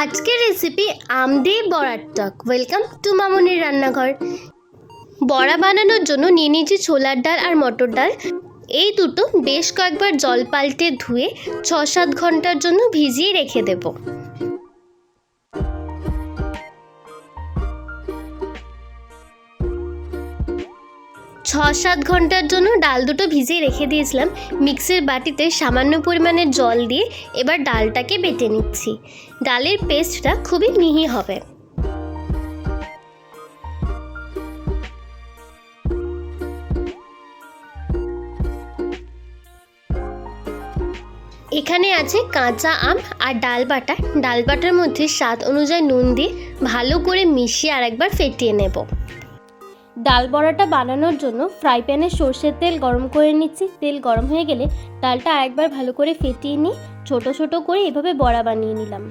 আজকের রেসিপি আম দিয়ে বড়ার টক। ওয়েলকাম টু মামুনির রান্নাঘর। বড়া বানানোর জন্য নিয়ে নিয়েছি ছোলার ডাল আর মটর ডাল। এই দুটো বেশ কয়েকবার জল পাল্টে ধুয়ে 6-7 ঘন্টার জন্য ভিজিয়ে রেখে দেব। 6-7 ঘন্টার জন্য ডাল দুটো ভিজিয়ে রেখে দিয়েছিলাম। মিক্সির বাটিতে সামান্য পরিমাণে জল দিয়ে এবার ডালটাকে বেটে নিচ্ছি। ডালের পেস্টটা খুবই মিহি হবে। এখানে আছে কাঁচা আম আর ডাল বাটা। ডাল বাটার মধ্যে স্বাদ অনুযায়ী নুন দিয়ে ভালো করে মিশিয়ে আরেকবার ফেটিয়ে নেব। ডাল বড়াটা বানানোর জন্য ফ্রাই প্যানে সর্ষের তেল গরম করে নিচ্ছি। তেল গরম হয়ে গেলে ডালটা আরেকবার ভালো করে ফেটিয়ে নিয়ে ছোট ছোট করে এভাবে বড়া বানিয়ে নিলাম।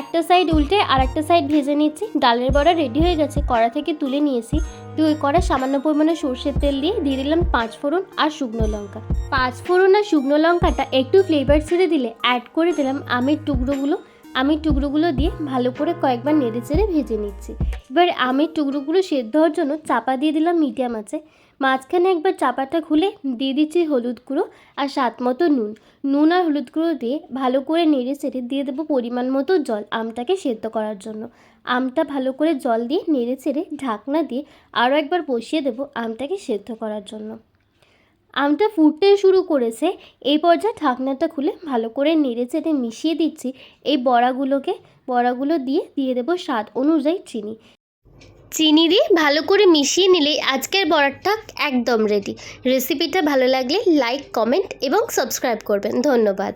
একটা সাইড উল্টে আর একটা সাইড ভেজে নিচ্ছি। ডালের বড়া রেডি হয়ে গেছে, কড়া থেকে তুলে নিয়েছি। ওই কড়া সামান্য পরিমাণে সর্ষের তেল দিয়ে দিলাম 5 ফোড়ন আর শুকনো লঙ্কা। 5 ফোড়ন আর শুকনো লঙ্কাটা একটু ফ্লেভার ছেড়ে দিলে অ্যাড করে দিলাম আমের টুকরোগুলো দিয়ে ভালো করে কয়েকবার নেড়ে চেড়ে ভেজে নিচ্ছি। এবার আমের টুকরোগুলো সেদ্ধ হওয়ার জন্য চাপা দিয়ে দিলাম মিডিয়াম আঁচে। মাঝখানে একবার চাপাটা খুলে দিয়ে দিচ্ছি হলুদ গুঁড়ো আর স্বাদ মতো নুন আর হলুদ গুঁড়ো দিয়ে ভালো করে নেড়ে চেড়ে দিয়ে দেবো পরিমাণ মতো জল আমটাকে সেদ্ধ করার জন্য। আমটা ভালো করে জল দিয়ে নেড়ে চেড়ে ঢাকনা দিয়ে আরও একবার বসিয়ে দেবো আমটাকে সেদ্ধ করার জন্য। আমটা ফুটতে শুরু করেছে। এই পর্যায়ে ঢাকনাটা খুলে ভালো করে নেড়ে চেড়ে মিশিয়ে দিচ্ছি এই বড়াগুলো দিয়ে দেবো স্বাদ অনুযায়ী চিনি দিয়ে ভালো করে মিশিয়ে নিলেই আজকের বড়ার টক একদম রেডি। রেসিপিটা ভালো লাগলে লাইক, কমেন্ট এবং সাবস্ক্রাইব করবেন। ধন্যবাদ।